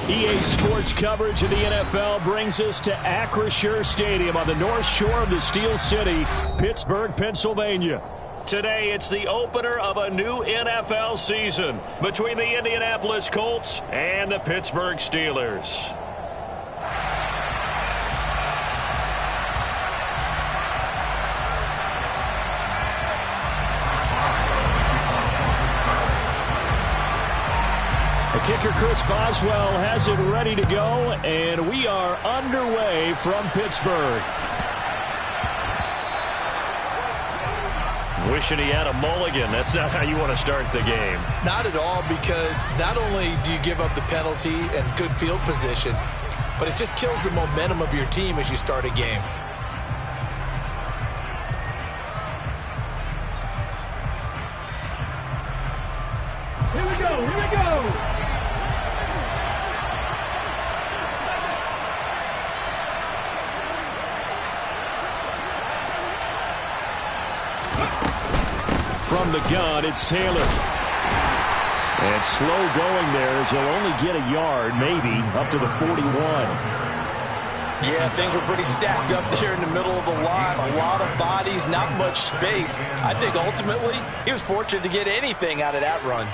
EA Sports coverage of the NFL brings us to Acrisure Stadium on the north shore of the Steel City, Pittsburgh, Pennsylvania. Today, it's the opener of a new NFL season between the Indianapolis Colts and the Pittsburgh Steelers. Kicker Chris Boswell has it ready to go, and we are underway from Pittsburgh. Wishing he had a mulligan. That's not how you want to start the game. Not at all, because not only do you give up the penalty and good field position, but it just kills the momentum of your team as you start a game. Here we go, here we go! From the gun, it's Taylor. And slow going there as he'll only get a yard, maybe, up to the 41. Yeah, things were pretty stacked up there in the middle of the line. A lot of bodies, not much space. I think ultimately he was fortunate to get anything out of that run.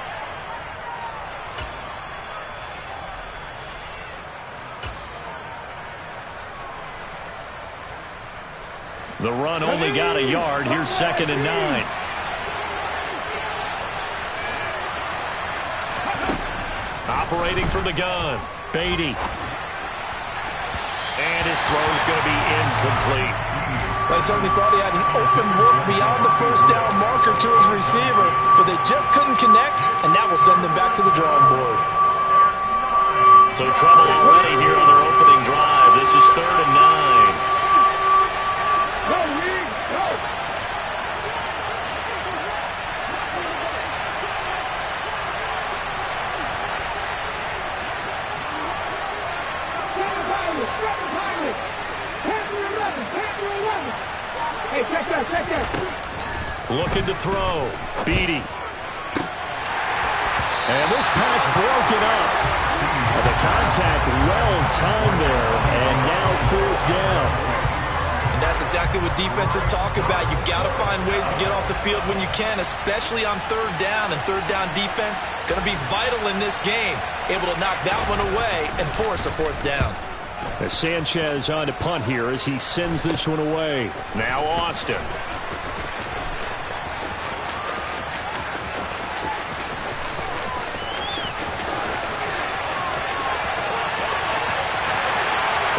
The run only got a yard. Here's 2nd and 9. Operating from the gun, Beatty. And his throw's going to be incomplete. I certainly thought he had an open look beyond the first down marker to his receiver, but they just couldn't connect, and that will send them back to the drawing board. So trouble already here on their opening drive. This is 3rd and 9. Go, Reed, go! Hey, check that, check that. Looking to throw. Beatty. And this pass broken up. The contact well timed there, and now 4th down. And that's exactly what defenses talk about. You've got to find ways to get off the field when you can, especially on 3rd down. And 3rd down defense going to be vital in this game. Able to knock that one away and force a 4th down. As Sanchez on to punt here as he sends this one away. Now Austin.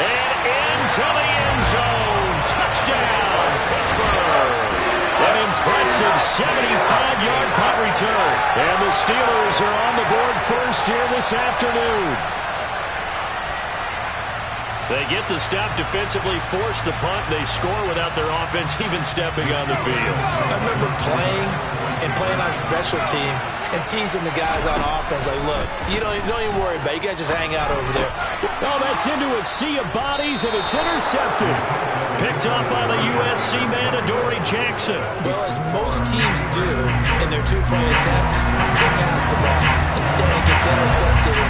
And into the end zone. Touchdown, Pittsburgh. An impressive 75-yard punt return. And the Steelers are on the board first here this afternoon. They get the stop defensively, force the punt. They score without their offense even stepping on the field. I remember playing on special teams and teasing the guys on offense. Like, look, you don't even worry about it. You guys just hang out over there. Oh, that's into a sea of bodies, and it's intercepted. Picked up by the USC man, Adoree Jackson. Well, as most teams do in their two-point attempt, they pass the ball. Instead, it gets intercepted.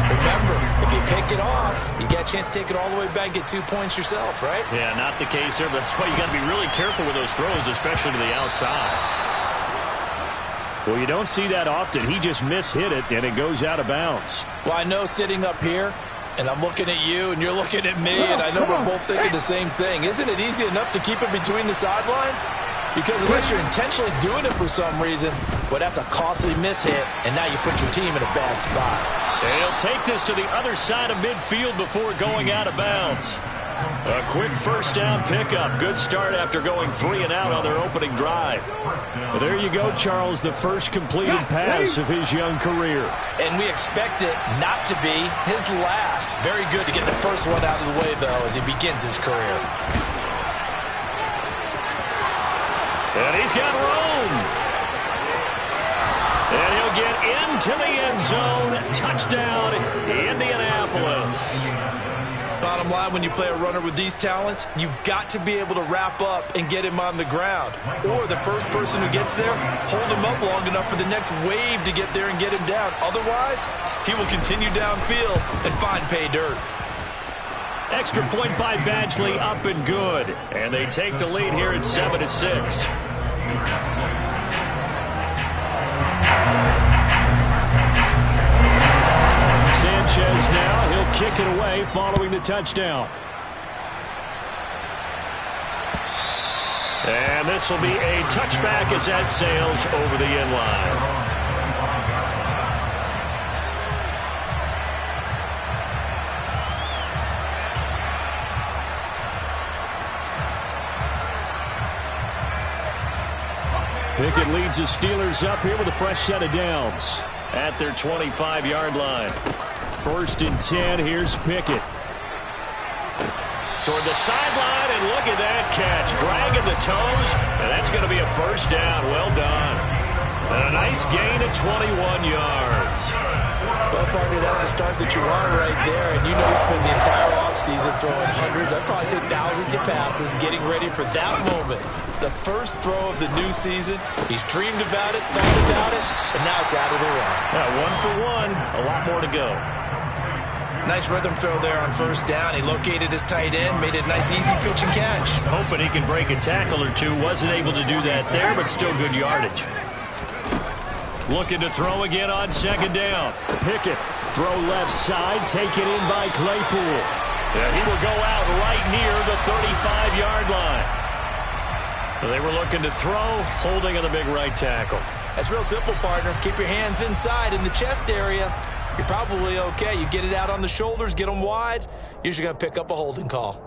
Remember, if you pick it off, you get a chance to take it all the way back and get 2 points yourself, right? Yeah, not the case there. That's why you got to be really careful with those throws, especially to the outside. Well, you don't see that often. He just mishit it, and it goes out of bounds. Well, I know sitting up here, and I'm looking at you, and you're looking at me, and I know we're both thinking the same thing. Isn't it easy enough to keep it between the sidelines? Because unless you're intentionally doing it for some reason, well, that's a costly mishit, and now you put your team in a bad spot. They'll take this to the other side of midfield before going out of bounds. A quick first down pickup. Good start after going 3 and out on their opening drive. Well, there you go, Charles, the first completed pass of his young career. And we expect it not to be his last. Very good to get the first one out of the way, though, as he begins his career. And he's got room. And he'll get into the end zone. Touchdown, Indianapolis. bottom line, when you play a runner with these talents, you've got to be able to wrap up and get him on the ground. Or the first person who gets there, hold him up long enough for the next wave to get there and get him down. Otherwise, he will continue downfield and find pay dirt. Extra point by Badgley, up and good. And they take the lead here at 7-6. Sanchez now, he'll kick it away following the touchdown. And this will be a touchback as that sails over the end line. Pickett leads the Steelers up here with a fresh set of downs at their 25-yard line. 1st and 10, here's Pickett. Toward the sideline, and look at that catch. Dragging the toes, and that's going to be a first down. Well done. And a nice gain of 21 yards. Well, partner, that's the start that you want right there. And you know he spent the entire offseason throwing hundreds, I'd probably say thousands of passes, getting ready for that moment. The first throw of the new season. He's dreamed about it, thought about it, and now it's out of the way. Yeah, 1 for 1. A lot more to go. Nice rhythm throw there on 1st down. He located his tight end, made it a nice easy pitch and catch. Hoping he can break a tackle or two. Wasn't able to do that there, but still good yardage. Looking to throw again on 2nd down. Pickett, throw left side, taken in by Claypool. Yeah, he will go out right near the 35-yard line. They were looking to throw, holding on the big right tackle. That's real simple, partner. Keep your hands inside in the chest area. You're probably okay. You get it out on the shoulders, get them wide, usually going to pick up a holding call.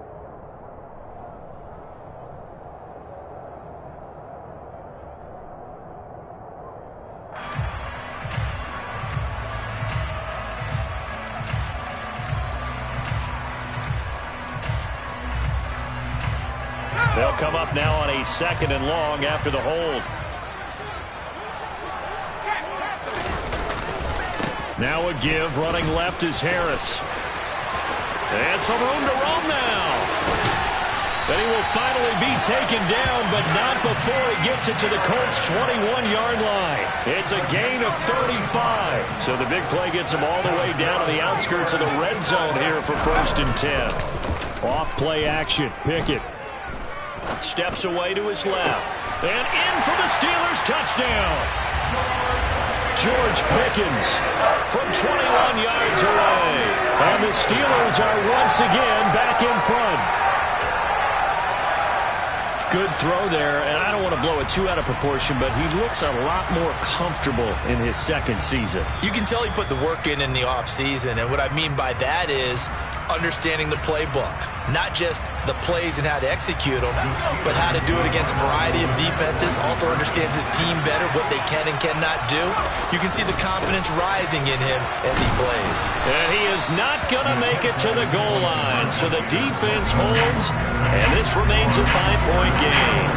They'll come up now on a 2nd and long after the hold. Now a give, running left is Harris. And some room to roam now. Then he will finally be taken down, but not before he gets it to the Colts' 21-yard line. It's a gain of 35. So the big play gets him all the way down to the outskirts of the red zone here for 1st and 10. Off play action, Pickett. Steps away to his left. And in for the Steelers' touchdown. George Pickens from 21 yards away. And the Steelers are once again back in front. Good throw there, and I don't want to blow it too out of proportion, but he looks a lot more comfortable in his 2nd season. You can tell he put the work in the offseason, and what I mean by that is understanding the playbook. Not just the plays and how to execute them, but how to do it against a variety of defenses. Also understands his team better, what they can and cannot do. You can see the confidence rising in him as he plays. And he is not going to make it to the goal line, so the defense holds, and this remains a 5-point game.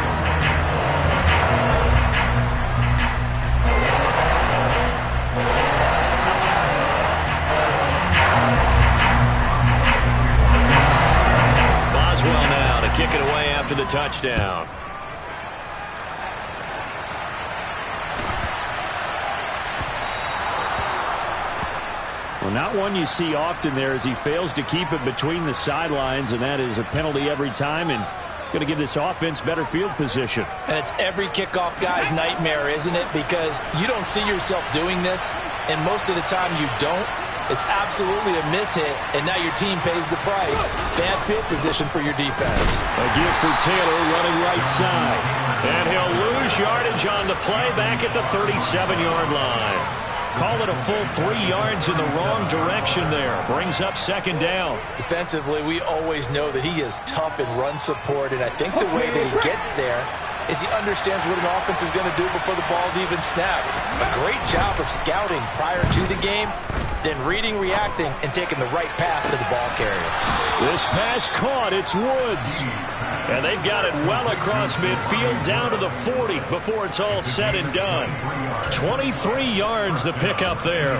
Boswell now to kick it away after the touchdown. Well, not one you see often there as he fails to keep it between the sidelines, and that is a penalty every time, and going to give this offense better field position. And it's every kickoff guy's nightmare, isn't it? Because you don't see yourself doing this, and most of the time you don't. It's absolutely a mishit, and now your team pays the price. Bad field position for your defense. A give for Taylor running right side. And he'll lose yardage on the play back at the 37-yard line. Call it a full 3 yards in the wrong direction there. Brings up 2nd down. Defensively, we always know that he is tough in run support, and I think the way that he gets there is he understands what an offense is going to do before the ball's even snapped. A great job of scouting prior to the game, then reading, reacting, and taking the right path to the ball carrier. This pass caught. It's Woods. And they've got it well across midfield down to the 40 before it's all said and done. 23 yards the pickup there.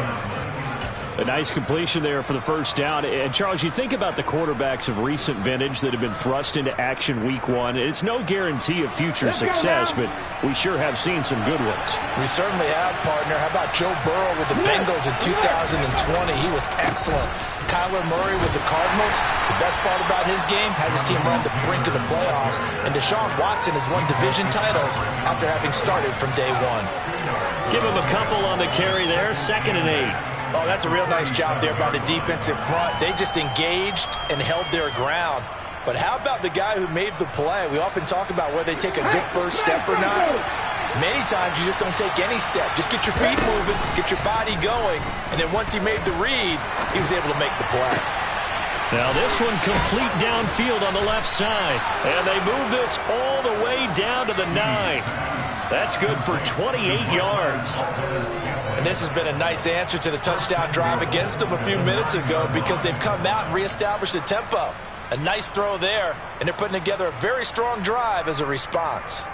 A nice completion there for the first down. And, Charles, you think about the quarterbacks of recent vintage that have been thrust into action week one. It's no guarantee of future success, but we sure have seen some good ones. We certainly have, partner. How about Joe Burrow with the Bengals in 2020? He was excellent. Kyler Murray with the Cardinals. The best part about his game, had his team run the brink of the playoffs. And Deshaun Watson has won division titles after having started from day one. Give him a couple on the carry there, 2nd and 8. Oh, that's a real nice job there by the defensive front. They just engaged and held their ground. But how about the guy who made the play? We often talk about whether they take a good first step or not. Many times you just don't take any step. Just get your feet moving, get your body going, and then once he made the read, he was able to make the play. Now this one complete downfield on the left side. And they move this all the way down to the 9. That's good for 28 yards. And this has been a nice answer to the touchdown drive against them a few minutes ago because they've come out and reestablished the tempo. A nice throw there, and they're putting together a very strong drive as a response.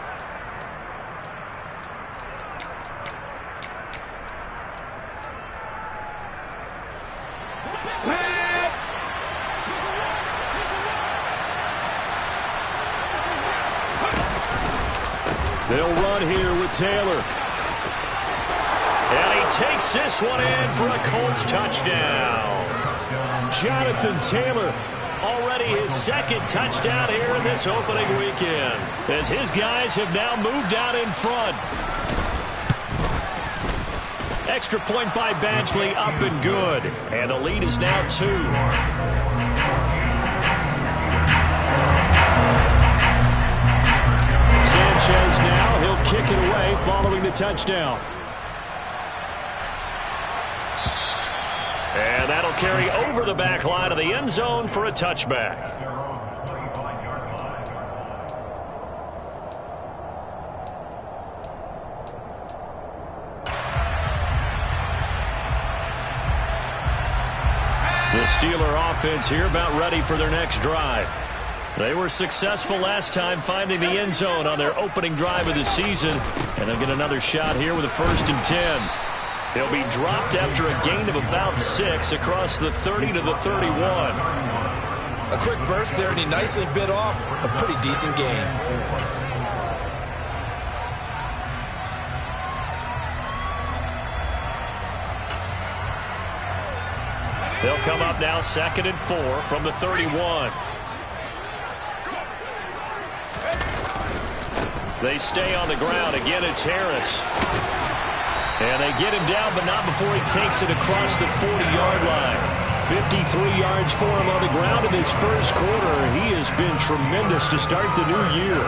They'll run here with Taylor. And he takes this one in for a Colts touchdown. Jonathan Taylor, already his 2nd touchdown here in this opening weekend, as his guys have now moved out in front. Extra point by Badgley, up and good. And the lead is now 2. Sanchez now, he'll kick it away following the touchdown. And that'll carry over the back line of the end zone for a touchback. The Steeler offense here about ready for their next drive. They were successful last time finding the end zone on their opening drive of the season. And they'll get another shot here with a 1st and 10. He'll be dropped after a gain of about 6 across the 30 to the 31. A quick burst there, and he nicely bit off a pretty decent gain. They'll come up now 2nd and 4 from the 31. They stay on the ground. Again, it's Harris. And they get him down, but not before he takes it across the 40-yard line. 53 yards for him on the ground in this first quarter. He has been tremendous to start the new year.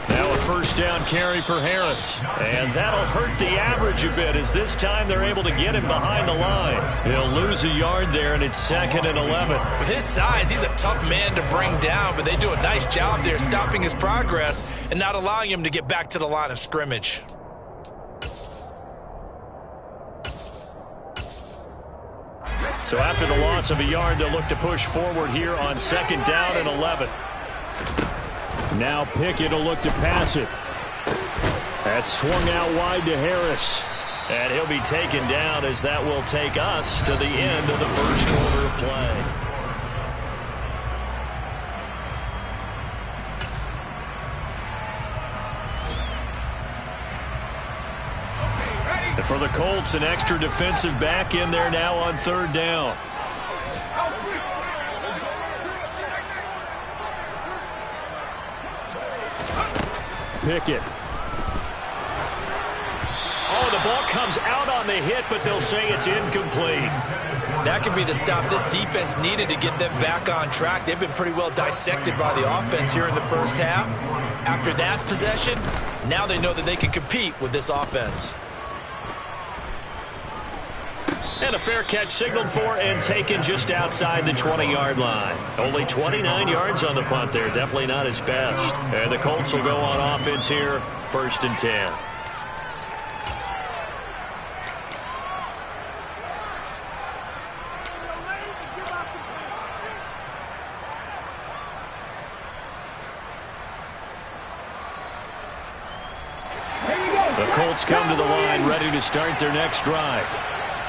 Now a 1st down carry for Harris. And that'll hurt the average a bit as this time they're able to get him behind the line. He'll lose a yard there, and it's 2nd and 11. With his size, he's a tough man to bring down, but they do a nice job there stopping his progress and not allowing him to get back to the line of scrimmage. So after the loss of a yard, they'll look to push forward here on 2nd down and 11. Now Pickett will look to pass it. That's swung out wide to Harris. And he'll be taken down as that will take us to the end of the first quarter of play. And for the Colts, an extra defensive back in there now on 3rd down. Pickett. Oh, the ball comes out on the hit, but they'll say it's incomplete. That could be the stop this defense needed to get them back on track. They've been pretty well dissected by the offense here in the first half. After that possession, now they know that they can compete with this offense. And a fair catch signaled for and taken just outside the 20-yard line. Only 29 yards on the punt there. Definitely not his best. And the Colts will go on offense here, 1st and 10. Colts come to the line, ready to start their next drive.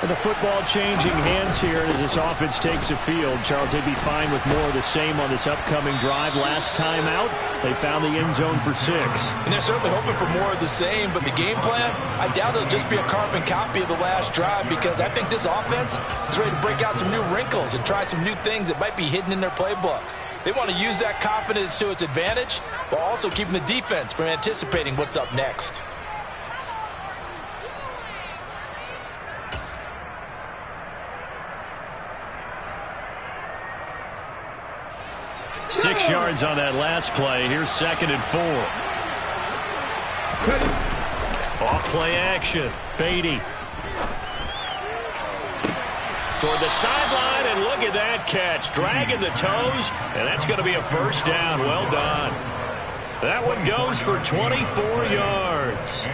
And the football changing hands here as this offense takes the field. Charles, they'd be fine with more of the same on this upcoming drive. Last time out, they found the end zone for 6. And they're certainly hoping for more of the same, but the game plan, I doubt it'll just be a carbon copy of the last drive, because I think this offense is ready to break out some new wrinkles and try some new things that might be hidden in their playbook. They want to use that confidence to its advantage, while also keeping the defense from anticipating what's up next. Six yards on that last play. Here's 2nd and 4. Off play action. Beatty. Toward the sideline, and look at that catch. Dragging the toes, and that's going to be a first down. Well done. That one goes for 24 yards.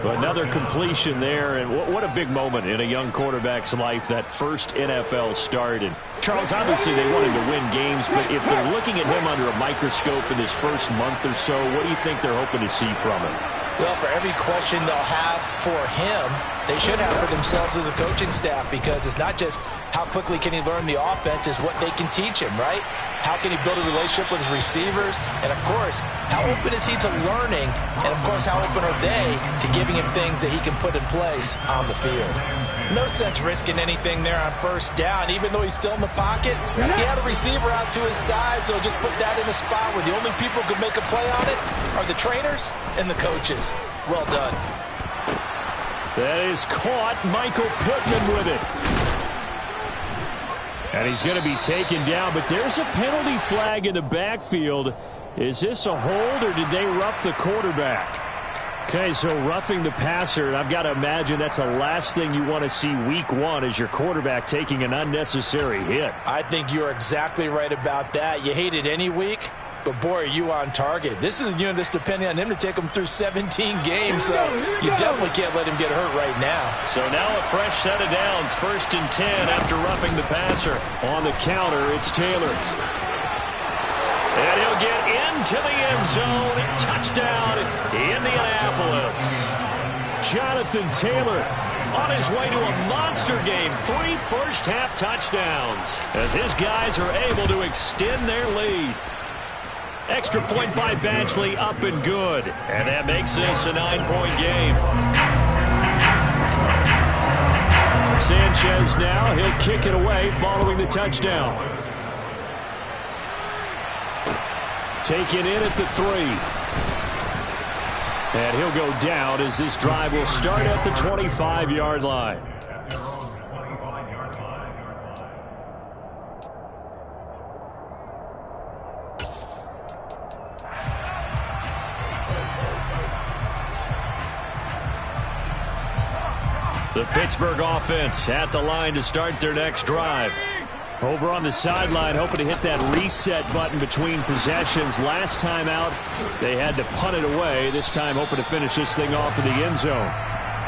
Another completion there, and what a big moment in a young quarterback's life, that first NFL start. And Charles, obviously they want him to win games, but if they're looking at him under a microscope in his first month or so, what do you think they're hoping to see from him? Well, for every question they'll have for him, they should have for themselves as a coaching staff, because it's not just how quickly can he learn the offense, it's what they can teach him, right? How can he build a relationship with his receivers? And, of course, how open is he to learning? And, of course, how open are they to giving him things that he can put in place on the field? No sense risking anything there on first down. Even though he's still in the pocket, he had a receiver out to his side, so just put that in a spot where the only people who can make a play on it are the trainers and the coaches. Well done. That is caught. Michael Pittman with it. And he's going to be taken down, but there's a penalty flag in the backfield. Is this a hold, or did they rough the quarterback? Okay, so roughing the passer, and I've got to imagine that's the last thing you want to see week 1 as your quarterback taking an unnecessary hit. I think you're exactly right about that. You hate it any week, but boy, are you on target. This is a unit that's depending on him to take him through 17 games, so you definitely can't let him get hurt right now. So now a fresh set of downs, 1st and 10 after roughing the passer. On the counter, it's Taylor. And he'll get into the end zone. Touchdown, Indianapolis. Jonathan Taylor on his way to a monster game. 3 first-half touchdowns as his guys are able to extend their lead. Extra point by Badgley, up and good. And that makes this a 9-point game. Sanchez now, he'll kick it away following the touchdown. Taken in at the 3. And he'll go down as this drive will start at the 25-yard line. The Pittsburgh offense at the line to start their next drive. Over on the sideline, hoping to hit that reset button between possessions. Last time out, they had to punt it away. This time, hoping to finish this thing off in the end zone.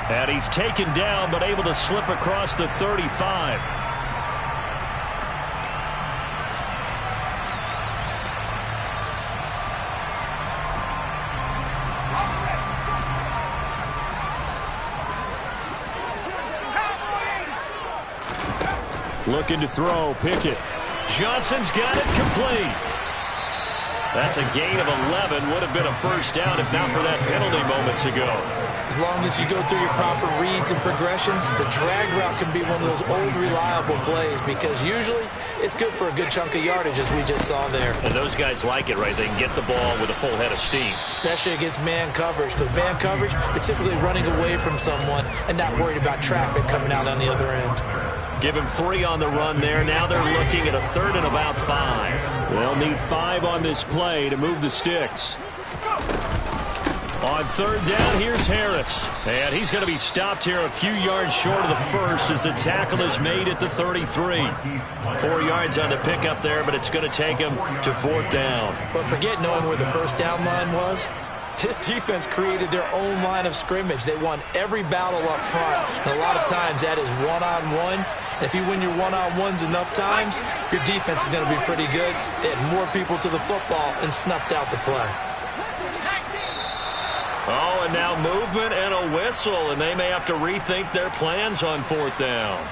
And he's taken down, but able to slip across the 35. Looking to throw, Pickett. Johnson's got it complete. That's a gain of 11. Would have been a first down if not for that penalty moments ago. As long as you go through your proper reads and progressions, the drag route can be one of those old reliable plays, because usually it's good for a good chunk of yardage, as we just saw there. And those guys like it, right? They can get the ball with a full head of steam. Especially against man coverage, because man coverage, they're typically running away from someone and not worried about traffic coming out on the other end. Give him 3 on the run there. Now they're looking at a 3rd and about 5. They'll need 5 on this play to move the sticks. On 3rd down, here's Harris. And he's going to be stopped here a few yards short of the first as the tackle is made at the 33. 4 yards on the pickup there, but it's going to take him to 4th down. But forget knowing where the first down line was. This defense created their own line of scrimmage. They won every battle up front. And a lot of times that is one-on-one. And if you win your one-on-ones enough times, your defense is going to be pretty good. They had more people to the football and snuffed out the play. Oh, and now movement and a whistle, and they may have to rethink their plans on 4th down.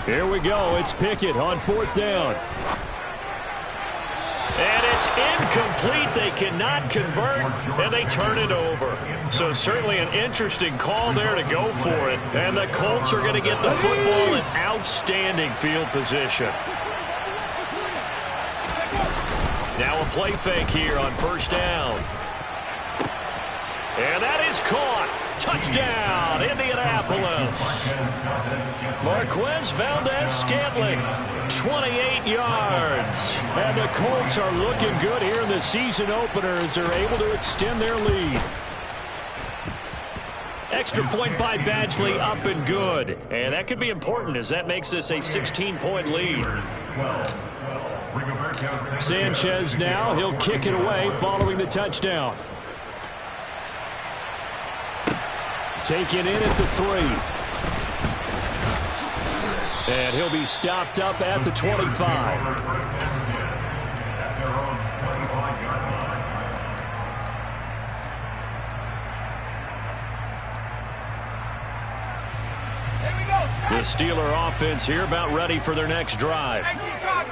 Here we go. It's Pickett on 4th down. And it's incomplete. They cannot convert, and they turn it over. So certainly an interesting call there to go for it. And the Colts are going to get the football in outstanding field position. Now a play fake here on 1st down. And that is caught. Touchdown, Indianapolis. Marquez Valdez-Scantling, 28 yards. And the Colts are looking good here in the season opener as they're able to extend their lead. Extra point by Badgley, up and good. And that could be important as that makes this a 16-point lead. Sanchez now, he'll kick it away following the touchdown. Taken in at the 3. And he'll be stopped up at the 25. The Steeler offense here about ready for their next drive.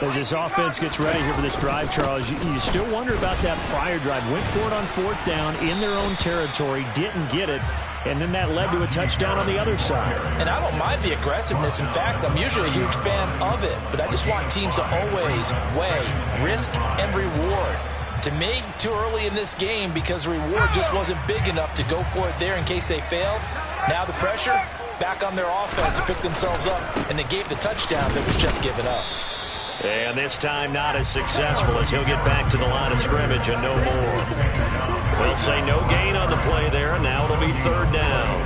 As this offense gets ready here for this drive, Charles, you still wonder about that prior drive. Went for it on 4th down in their own territory, didn't get it, and then that led to a touchdown on the other side. And I don't mind the aggressiveness. In fact, I'm usually a huge fan of it, but I just want teams to always weigh risk and reward. To me, too early in this game because the reward just wasn't big enough to go for it there in case they failed. Now the pressure back on their offense to pick themselves up, and they gave the touchdown that was just given up. And this time not as successful as he'll get back to the line of scrimmage and no more. We'll say no gain on the play there, and now it'll be 3rd down.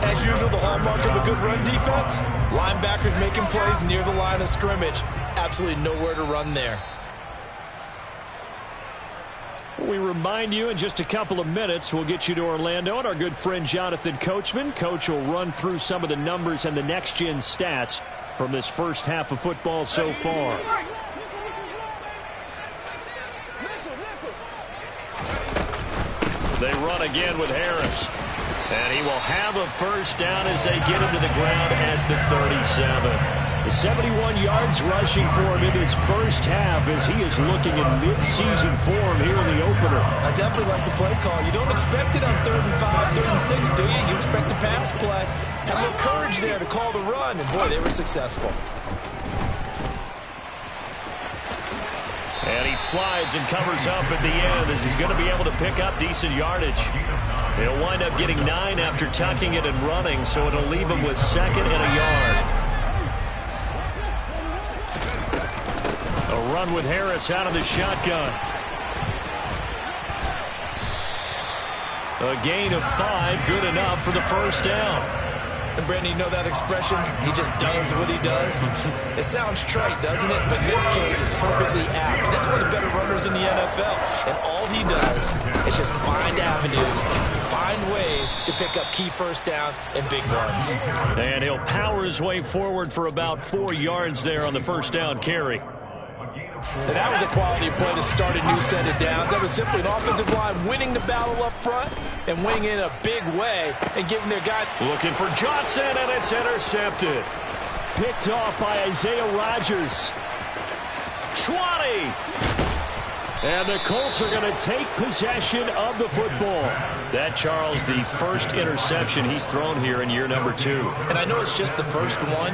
As usual, the hallmark of a good run defense, linebackers making plays near the line of scrimmage. Absolutely nowhere to run there. We remind you in just a couple of minutes, we'll get you to Orlando and our good friend Jonathan Coachman. Coach will run through some of the numbers and the next-gen stats from this first half of football so far. They run again with Harris. And he will have a 1st down as they get him to the ground at the 37. 71 yards rushing for him in his first half as he is looking in mid-season form here in the opener. I definitely like the play call. You don't expect it on 3rd and 5, 3rd and 6, do you? You expect a pass play. Had a little courage there to call the run, and boy, they were successful. And he slides and covers up at the end as he's going to be able to pick up decent yardage. He'll wind up getting 9 after tucking it and running, so it'll leave him with 2nd and a yard. A run with Harris out of the shotgun. A gain of 5, good enough for the 1st down. And Brandon, you know that expression? He just does what he does. It sounds trite, doesn't it? But in this case, it's perfectly apt. This is one of the better runners in the NFL. And all he does is just find avenues, find ways to pick up key 1st downs and big runs. And he'll power his way forward for about 4 yards there on the 1st down carry. And that was a quality play to start a new set of downs. That was simply an offensive line winning the battle up front and winning in a big way and giving their guy. Looking for Johnson, and it's intercepted. Picked off by Isaiah Rodgers. 20. And the Colts are going to take possession of the football. That, Charles, the first interception he's thrown here in year number 2. And I know it's just the first one,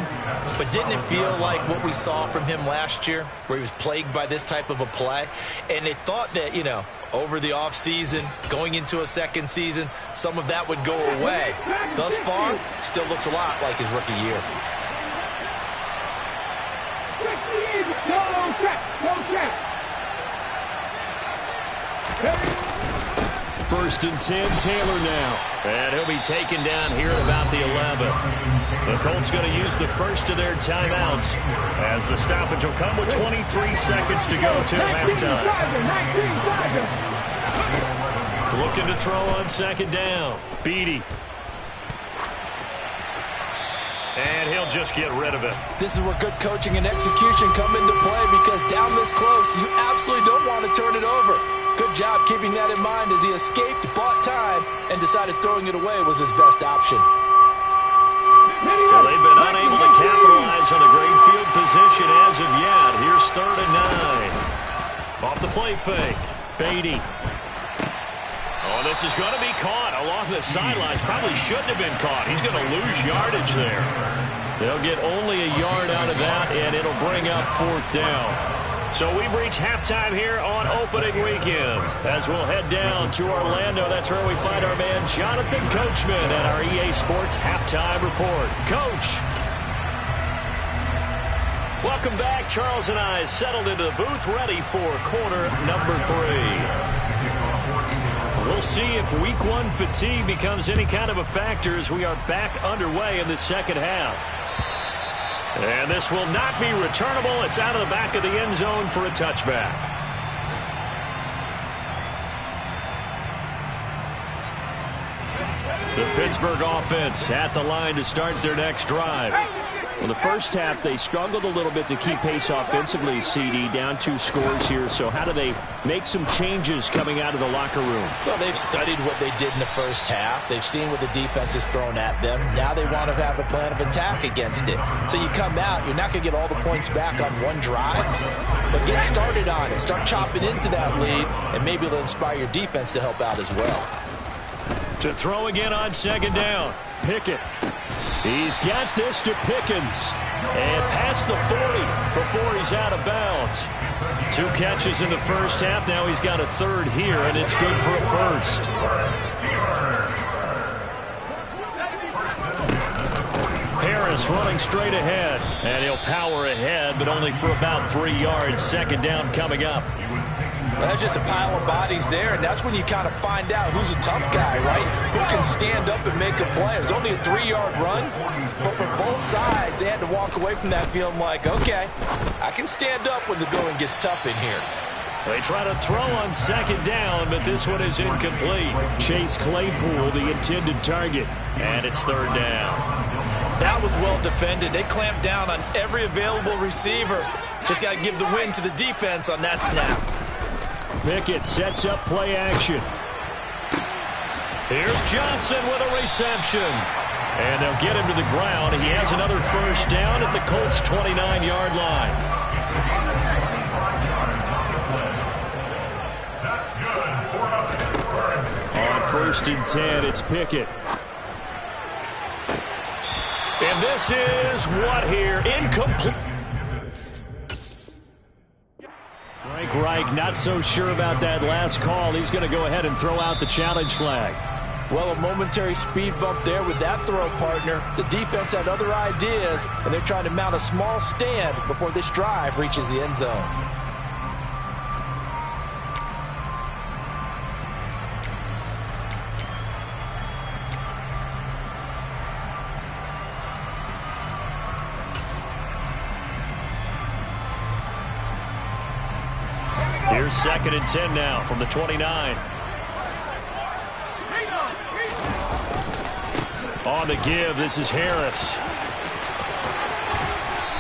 but didn't it feel like what we saw from him last year, where he was plagued by this type of a play? And they thought that, you know, over the offseason, going into a second season, some of that would go away. Thus far, still looks a lot like his rookie year. First and 10, Taylor now. And he'll be taken down here at about the 11. The Colts going to use the first of their timeouts as the stoppage will come with 23 seconds to go to halftime. Looking to throw on second down. Beatty. And he'll just get rid of it. This is where good coaching and execution come into play, because down this close, you absolutely don't want to turn it over. Good job keeping that in mind as he escaped, bought time, and decided throwing it away was his best option. So they've been unable to capitalize on a great field position as of yet. Here's 3rd and 9. Off the play fake. Beatty. Oh, this is going to be caught along the sidelines. Probably shouldn't have been caught. He's going to lose yardage there. They'll get only a yard out of that, and it'll bring up 4th down. So we've reached halftime here on opening weekend. As we'll head down to Orlando, that's where we find our man Jonathan Coachman at our EA Sports Halftime Report. Coach. Welcome back. Charles and I settled into the booth, ready for quarter number 3. We'll see if week 1 fatigue becomes any kind of a factor as we are back underway in the second half. And this will not be returnable. It's out of the back of the end zone for a touchback. The Pittsburgh offense at the line to start their next drive. Well, the first half, they struggled a little bit to keep pace offensively, CD, down 2 scores here. So how do they make some changes coming out of the locker room? Well, they've studied what they did in the first half. They've seen what the defense has thrown at them. Now they want to have a plan of attack against it. So you come out, you're not going to get all the points back on one drive, but get started on it. Start chopping into that lead, and maybe it'll inspire your defense to help out as well. To throw again on second down. Pickett. He's got this to Pickens. And past the 40 before he's out of bounds. 2 catches in the first half. Now he's got a 3rd here, and it's good for a 1st. Harris running straight ahead. And he'll power ahead, but only for about 3 yards. Second down coming up. Well, there's just a pile of bodies there, and that's when you kind of find out who's a tough guy, right? Who can stand up and make a play. It was only a 3-yard run, but for both sides, they had to walk away from that feeling like, okay, I can stand up when the going gets tough in here. They try to throw on second down, but this one is incomplete. Chase Claypool, the intended target, and it's 3rd down. That was well defended. They clamped down on every available receiver. Just got to give the win to the defense on that snap. Pickett sets up play action. Here's Johnson with a reception. And they'll get him to the ground. He has another 1st down at the Colts' 29-yard line. On 1st and 10, it's Pickett. And this is what here? Incomplete. Frank Reich not so sure about that last call. He's going to go ahead and throw out the challenge flag. Well, a momentary speed bump there with that throw, partner. The defense had other ideas, and they're trying to mount a small stand before this drive reaches the end zone. Here's 2nd and 10 now from the 29. On the give, this is Harris.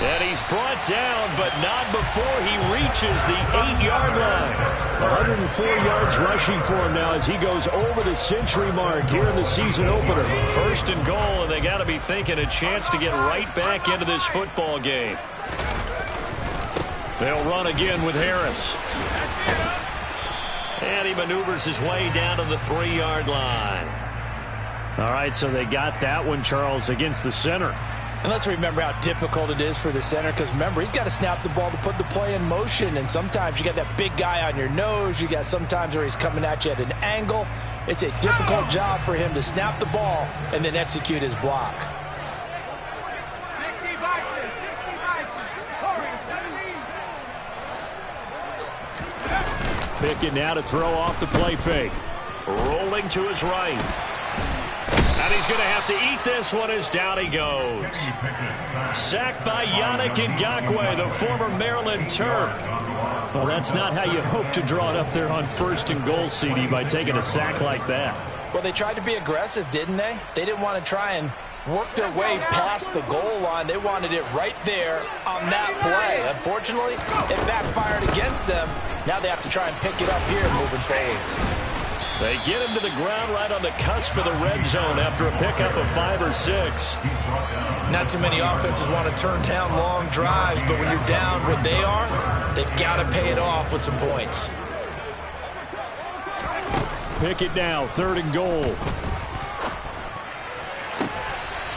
And he's brought down, but not before he reaches the 8-yard line. 104 yards rushing for him now as he goes over the century mark here in the season opener. 1st and goal, and they got to be thinking a chance to get right back into this football game. They'll run again with Harris. And he maneuvers his way down to the 3-yard line. All right, so they got that one, Charles, against the center. And let's remember how difficult it is for the center, because remember, he's got to snap the ball to put the play in motion, and sometimes you got that big guy on your nose. You got sometimes where he's coming at you at an angle. It's a difficult job for him to snap the ball and then execute his block. Pickett now to throw off the play fake. Rolling to his right. And he's going to have to eat this one as down he goes. Sacked by Yannick Ngakoue, the former Maryland Terp. Well, that's not how you hope to draw it up there on 1st and goal, CD, by taking a sack like that. Well, they tried to be aggressive, didn't they? They didn't want to try and work their way past the goal line. They wanted it right there on that play. Unfortunately, it backfired against them. Now they have to try and pick it up here moving forward. They get him to the ground right on the cusp of the red zone after a pickup of 5 or 6. Not too many offenses want to turn down long drives, but when you're down what they are, they've got to pay it off with some points. Pick it now, 3rd and goal.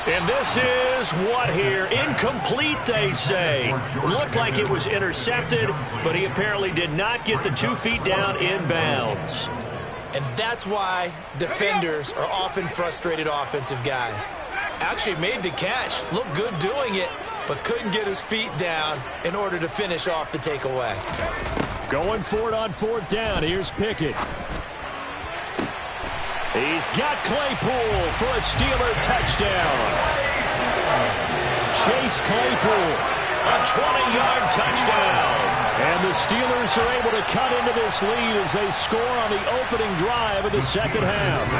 And this is what here? Incomplete, they say. Looked like it was intercepted, but he apparently did not get the 2 feet down inbounds. And that's why defenders are often frustrated offensive guys. Actually made the catch, looked good doing it, but couldn't get his feet down in order to finish off the takeaway. Going for it on 4th down. Here's Pickett. He's got Claypool for a Steeler touchdown. Chase Claypool, a 20-yard touchdown. And the Steelers are able to cut into this lead as they score on the opening drive of the 2nd half.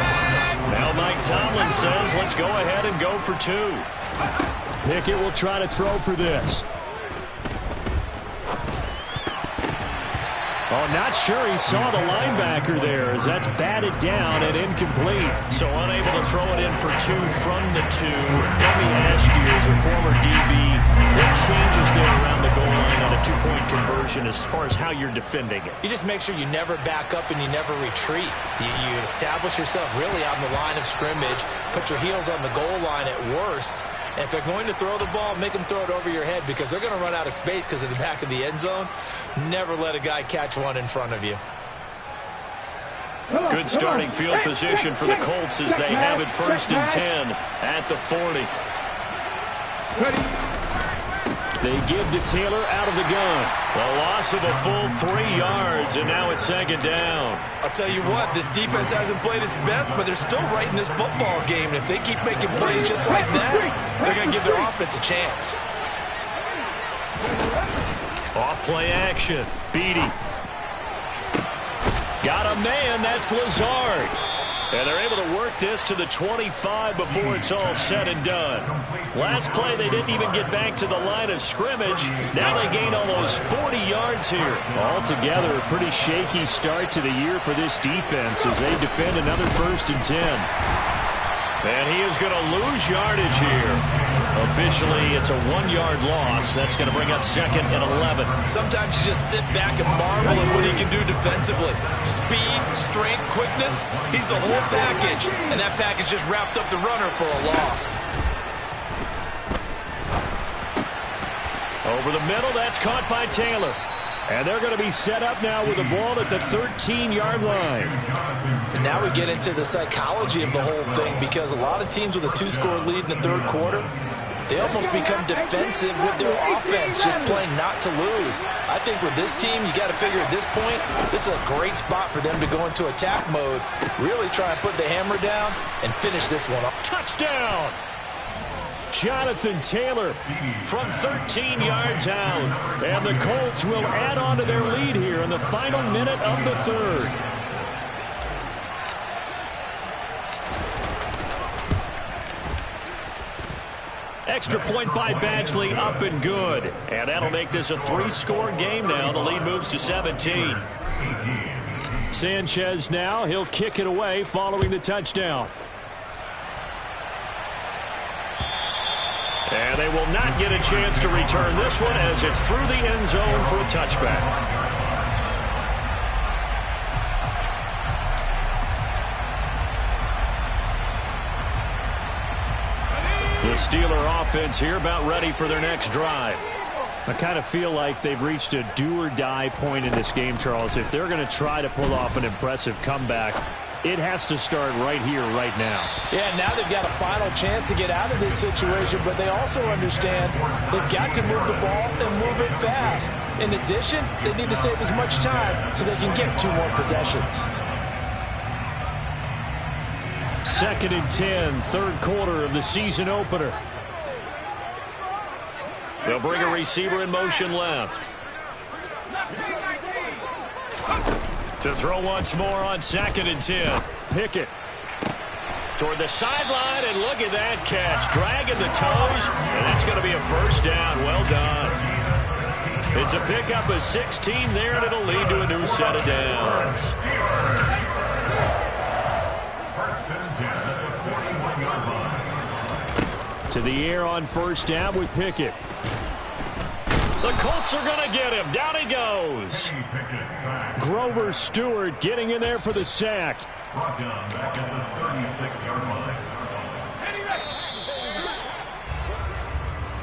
Now Mike Tomlin says, let's go ahead and go for 2. Pickett will try to throw for this. Oh, not sure he saw the linebacker there as that's batted down and incomplete. So unable to throw it in for 2 from the 2. Let me ask you, as a former DB, what changes there around the goal line on a 2-point conversion as far as how you're defending it? You just make sure you never back up and you never retreat. You establish yourself really on the line of scrimmage, put your heels on the goal line at worst. And if they're going to throw the ball, make them throw it over your head because they're going to run out of space because of the back of the end zone. Never let a guy catch one in front of you. Good starting field position for the Colts as they have it 1st and 10 at the 40. They give to Taylor out of the gun. The loss of a full 3 yards, and now it's 2nd down. I'll tell you what, this defense hasn't played its best, but they're still right in this football game. And if they keep making plays just like that, they're going to give their offense a chance. Off play action. Beatty. Got a man. That's Lazard. And they're able to work this to the 25 before it's all said and done. Last play, they didn't even get back to the line of scrimmage. Now they gain almost 40 yards here. Altogether, a pretty shaky start to the year for this defense as they defend another 1st and 10. And he is going to lose yardage here. Officially, it's a 1-yard loss. That's going to bring up 2nd and 11. Sometimes you just sit back and marvel at what he can do defensively. Speed, strength, quickness. He's the whole package. And that package just wrapped up the runner for a loss. Over the middle, that's caught by Taylor. And they're going to be set up now with the ball at the 13-yard line. And now we get into the psychology of the whole thing because a lot of teams with a 2-score lead in the 3rd quarter, they almost become defensive with their offense, just playing not to lose. I think with this team, you got to figure at this point, this is a great spot for them to go into attack mode, really try and put the hammer down and finish this one up. Touchdown! Jonathan Taylor from 13 yards out. And the Colts will add on to their lead here in the final minute of the 3rd. Extra point by Badgley, up and good. And that'll make this a 3-score game now. The lead moves to 17. Sanchez now, he'll kick it away following the touchdown. And they will not get a chance to return this one as it's through the end zone for a touchback. The Steeler offense here about ready for their next drive. I kind of feel like they've reached a do-or-die point in this game, Charles. If they're going to try to pull off an impressive comeback, it has to start right here, right now. Yeah, now they've got a final chance to get out of this situation, but they also understand they've got to move the ball and move it fast. In addition, they need to save as much time so they can get 2 more possessions. 2nd and 10, third quarter of the season opener. They'll bring a receiver in motion left. To throw once more on 2nd and 10. Pickett. Toward the sideline, and look at that catch. Dragging the toes, and that's going to be a first down. Well done. It's a pickup of 16 there, and it'll lead to a new set of downs. To the air on first down with Pickett. The Colts are going to get him. Down he goes. Grover Stewart getting in there for the sack. Brought down back at the 36-yard line.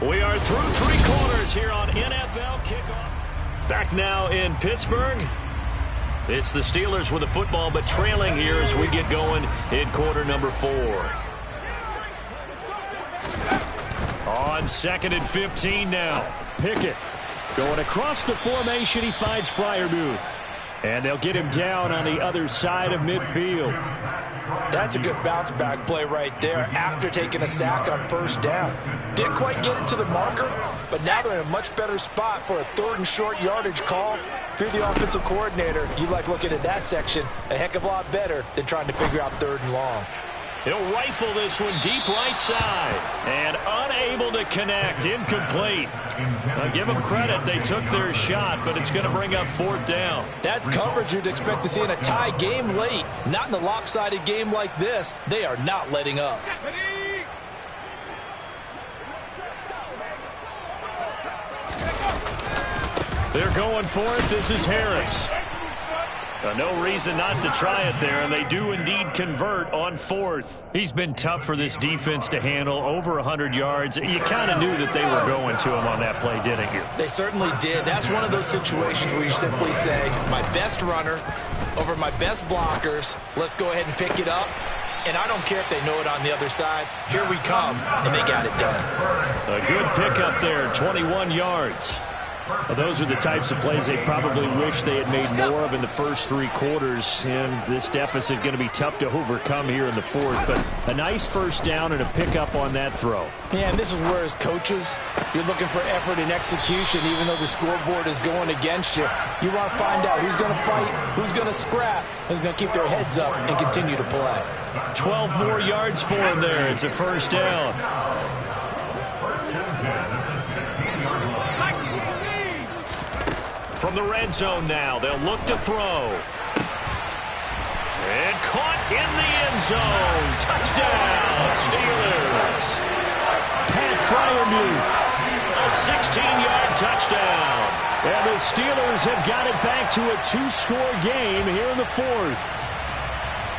We are through three quarters here on NFL Kickoff. Back now in Pittsburgh. It's the Steelers with the football, but trailing here as we get going in quarter number 4. On 2nd and 15 now. Pickett going across the formation. He finds Freiermuth. And they'll get him down on the other side of midfield. That's a good bounce back play right there after taking a sack on first down. Didn't quite get it to the marker, but now they're in a much better spot for a 3rd and short yardage call. If you're the offensive coordinator, you like looking at that section a heck of a lot better than trying to figure out 3rd and long. He'll rifle this one deep right side. And unable to connect. Incomplete. Now give them credit. They took their shot, but it's going to bring up 4th down. That's coverage you'd expect to see in a tie game late. Not in a lopsided game like this. They are not letting up. They're going for it. This is Harris. No reason not to try it there, and they do indeed convert on 4th. He's been tough for this defense to handle. Over 100 yards. You kind of knew that they were going to him on that play, didn't you? They certainly did. That's one of those situations where you simply say, my best runner over my best blockers. Let's go ahead and pick it up. And I don't care if they know it on the other side. Here we come, and they got it done. A good pickup there, 21 yards. Well, those are the types of plays they probably wish they had made more of in the first 3 quarters. And this deficit going to be tough to overcome here in the 4th. But a nice first down and a pickup on that throw. Yeah, and this is where, as coaches, you're looking for effort and execution, even though the scoreboard is going against you. You want to find out who's going to fight, who's going to scrap, who's going to keep their heads up and continue to play. 12 more yards for him there. It's a first down. From the red zone now, they'll look to throw. And caught in the end zone. Touchdown, Steelers. Pat Freiermuth. A 16-yard touchdown. And the Steelers have got it back to a 2-score game here in the 4th.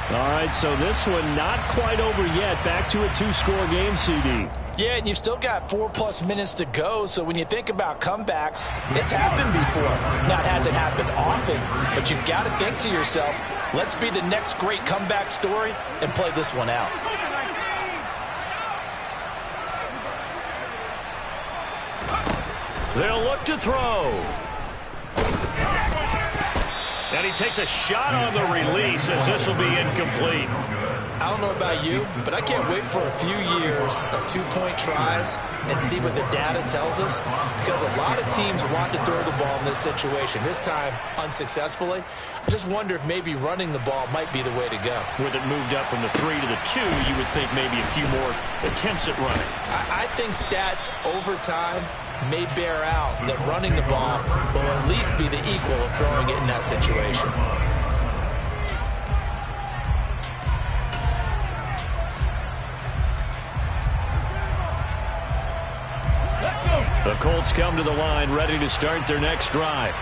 All right, so this one not quite over yet. Back to a 2-score game, CD. Yeah, and you've still got 4+ minutes to go, so when you think about comebacks, it's happened before. Now, it hasn't happened often, but you've got to think to yourself, let's be the next great comeback story and play this one out. They'll look to throw. And he takes a shot on the release as this will be incomplete. I don't know about you, but I can't wait for a few years of 2-point tries and see what the data tells us, because a lot of teams want to throw the ball in this situation, this time unsuccessfully. I just wonder if maybe running the ball might be the way to go. With it moved up from the 3 to the 2, you would think maybe a few more attempts at running. I think stats over time may bear out that running the ball will at least be the equal of throwing it in that situation. The Colts come to the line ready to start their next drive.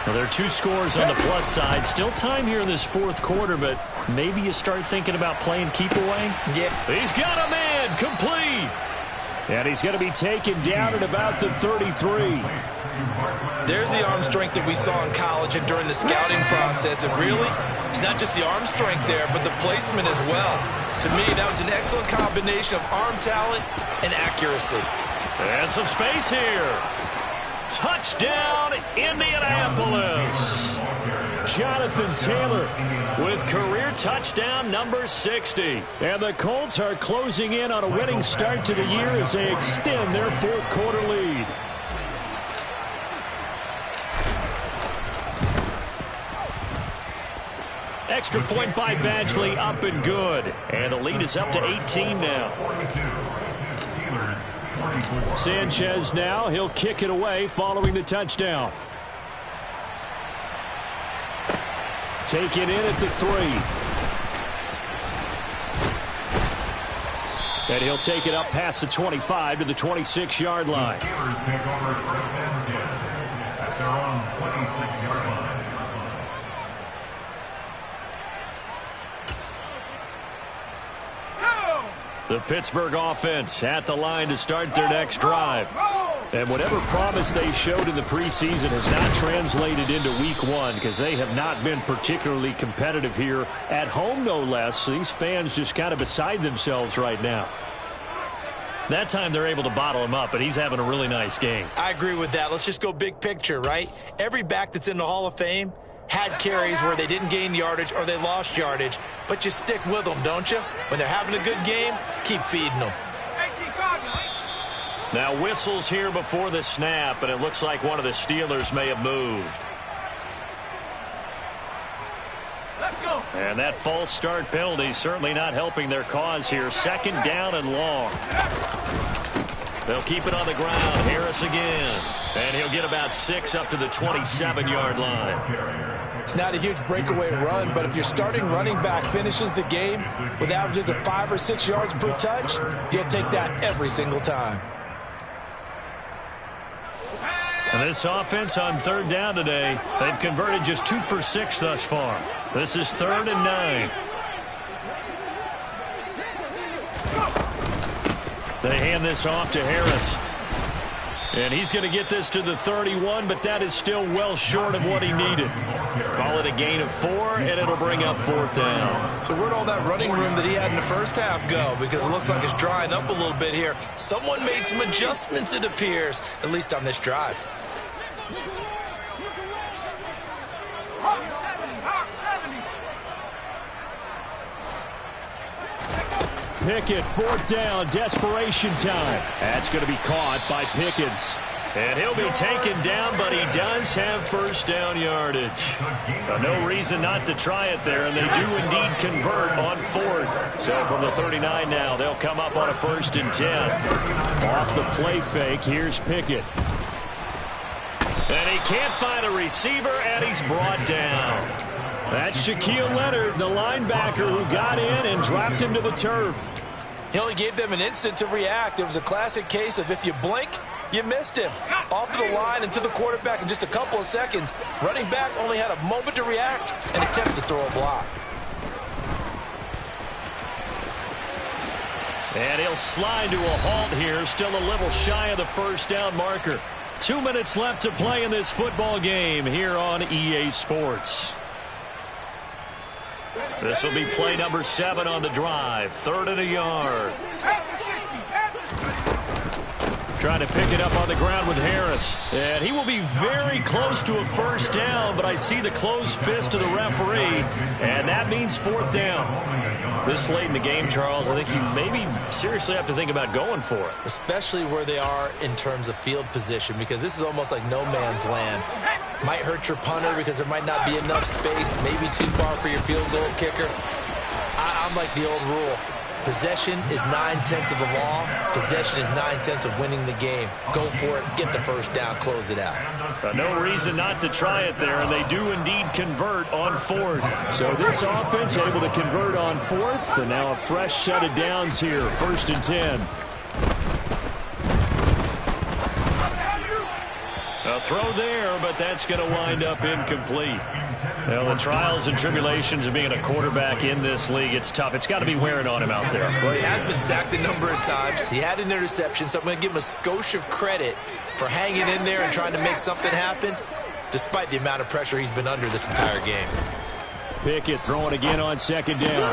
Well, there are 2 scores on the plus side. Still time here in this 4th quarter, but maybe you start thinking about playing keep away. Yeah. He's got a man complete. And he's going to be taken down at about the 33. There's the arm strength that we saw in college and during the scouting process. And really, it's not just the arm strength there, but the placement as well. To me, that was an excellent combination of arm talent and accuracy. And some space here. Touchdown, Indianapolis. Jonathan Taylor with career touchdown number 60. And the Colts are closing in on a winning start to the year as they extend their fourth quarter lead. Extra point by Badgley, up and good. And the lead is up to 18 now. Sanchez now, he'll kick it away following the touchdown. Taken in at the 3. And he'll take it up past the 25 to the 26-yard line. At their own 26-yard line. The Pittsburgh offense at the line to start their next drive. And whatever promise they showed in the preseason has not translated into week 1 because they have not been particularly competitive here at home, no less. These fans just kind of beside themselves right now. That time they're able to bottle him up, but he's having a really nice game. I agree with that. Let's just go big picture, right? Every back that's in the Hall of Fame had carries where they didn't gain yardage or they lost yardage, but you stick with them, don't you? When they're having a good game, keep feeding them. Now whistles here before the snap, and it looks like one of the Steelers may have moved. Let's go. And that false start penalty certainly not helping their cause here. Second down and long. They'll keep it on the ground. Harris again. And he'll get about 6 up to the 27-yard line. It's not a huge breakaway run, but if your starting running back finishes the game with averages of 5 or 6 yards per touch, you'll take that every single time. And this offense on third down today, they've converted just 2 for 6 thus far. This is 3rd and 9. They hand this off to Harris. And he's going to get this to the 31, but that is still well short of what he needed. Call it a gain of 4, and it'll bring up 4th down. So where'd all that running room that he had in the first half go? Because it looks like it's drying up a little bit here. Someone made some adjustments, it appears, at least on this drive. Pickett, 4th down, desperation time. That's going to be caught by Pickens. And he'll be taken down, but he does have first down yardage. No reason not to try it there, and they do indeed convert on 4th. So from the 39 now, they'll come up on a 1st and 10. Off the play fake, here's Pickett. And he can't find a receiver, and he's brought down. That's Shaquille Leonard, the linebacker, who got in and dropped him to the turf. He only gave them an instant to react. It was a classic case of if you blink, you missed him. Off of the line and to the quarterback in just a couple of seconds. Running back only had a moment to react and attempt to throw a block. And he'll slide to a halt here, still a little shy of the first down marker. 2 minutes left to play in this football game here on EA Sports. This will be play number 7 on the drive. 3rd and a yard. Trying to pick it up on the ground with Harris. And he will be very close to a first down, but I see the closed fist of the referee, and that means 4th down. This late in the game, Charles, I think you maybe seriously have to think about going for it. Especially where they are in terms of field position, because this is almost like no man's land. Might hurt your punter because there might not be enough space, maybe too far for your field goal kicker. I'm like the old rule. Possession is 9/10 of the law. Possession is 9/10 of winning the game. Go for it. Get the first down. Close it out. No reason not to try it there, and they do indeed convert on 4th. So this offense able to convert on 4th, and now a fresh set of downs here. 1st and 10. A throw there, but that's going to wind up incomplete. Well, the trials and tribulations of being a quarterback in this league, it's tough. It's got to be wearing on him out there. Well, he has been sacked a number of times. He had an interception, so I'm going to give him a skosh of credit for hanging in there and trying to make something happen, despite the amount of pressure he's been under this entire game. Pickett throwing again on 2nd down.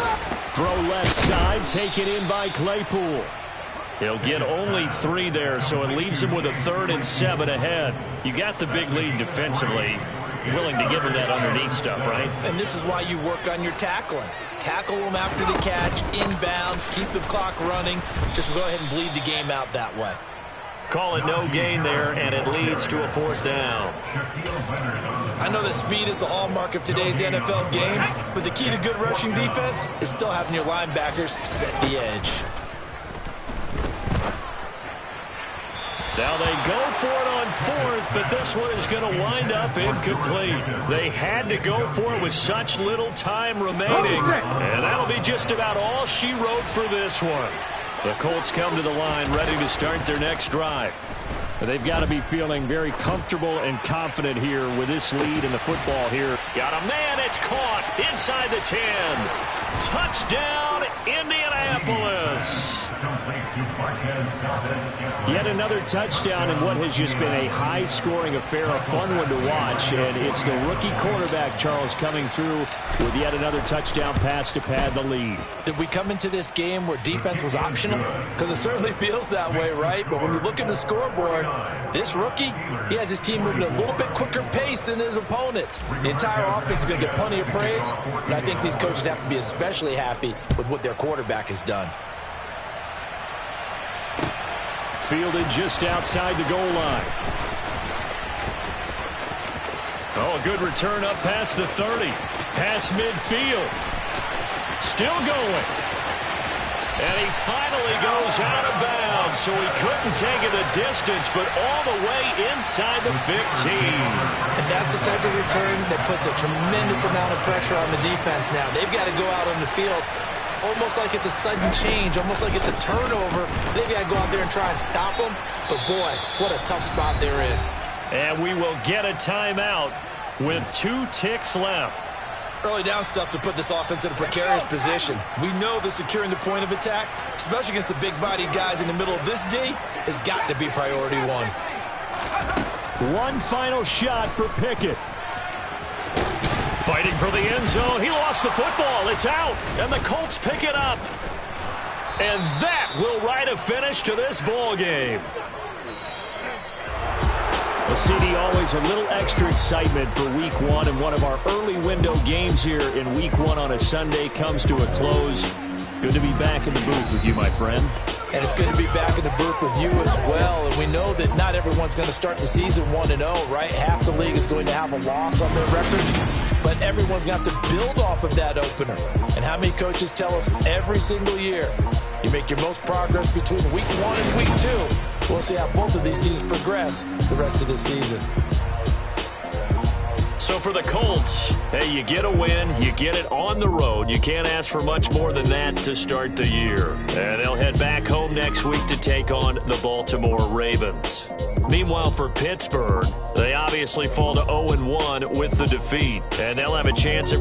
Throw left side, taken in by Claypool. He'll get only 3 there, so it leaves him with a 3rd and 7 ahead. You got the big lead defensively. willing to give them that underneath stuff, right? And this is why you work on your tackling. Tackle them after the catch, inbounds, keep the clock running. Just go ahead and bleed the game out that way. Call it no gain there, and it leads to a 4th down. I know that speed is the hallmark of today's NFL game, but the key to good rushing defense is still having your linebackers set the edge. Now they go for it on 4th, but this one is going to wind up incomplete. They had to go for it with such little time remaining, and that'll be just about all she wrote for this one. The Colts come to the line ready to start their next drive. They've got to be feeling very comfortable and confident here with this lead in the football here. Got a man, it's caught inside the 10. Touchdown, Indianapolis. Yet another touchdown in what has just been a high-scoring affair, a fun one to watch, and it's the rookie quarterback, Charles, coming through with yet another touchdown pass to pad the lead. Did we come into this game where defense was optional? Because it certainly feels that way, right? But when you look at the scoreboard, this rookie, he has his team moving at a little bit quicker pace than his opponents. The entire offense is going to get plenty of praise, and I think these coaches have to be especially happy with what their quarterback has done. Fielded just outside the goal line. Oh, a good return up past the 30. Past midfield. Still going. And he finally goes out of bounds, so he couldn't take it the distance, but all the way inside the 15. And that's the type of return that puts a tremendous amount of pressure on the defense now. They've got to go out on the field almost like it's a sudden change, almost like it's a turnover. They've got to go out there and try and stop them. But, boy, what a tough spot they're in. And we will get a timeout with 2 ticks left. Early down stuff to put this offense in a precarious position. We know that securing the point of attack, especially against the big-bodied guys in the middle of this D, has got to be priority 1. One final shot for Pickett. Fighting for the end zone. He lost the football. It's out. And the Colts pick it up. And that will write a finish to this ball game. Well, CD, always a little extra excitement for Week 1. And one of our early window games here in Week 1 on a Sunday comes to a close. Good to be back in the booth with you, my friend. And it's good to be back in the booth with you as well. And we know that not everyone's going to start the season 1-0, right? Half the league is going to have a loss on their record. But everyone's going to have to build off of that opener. And how many coaches tell us every single year, you make your most progress between Week 1 and Week 2. We'll see how both of these teams progress the rest of this season. So for the Colts, hey, you get a win, you get it on the road. You can't ask for much more than that to start the year. And they'll head back home next week to take on the Baltimore Ravens. Meanwhile, for Pittsburgh, they obviously fall to 0-1 with the defeat. And they'll have a chance at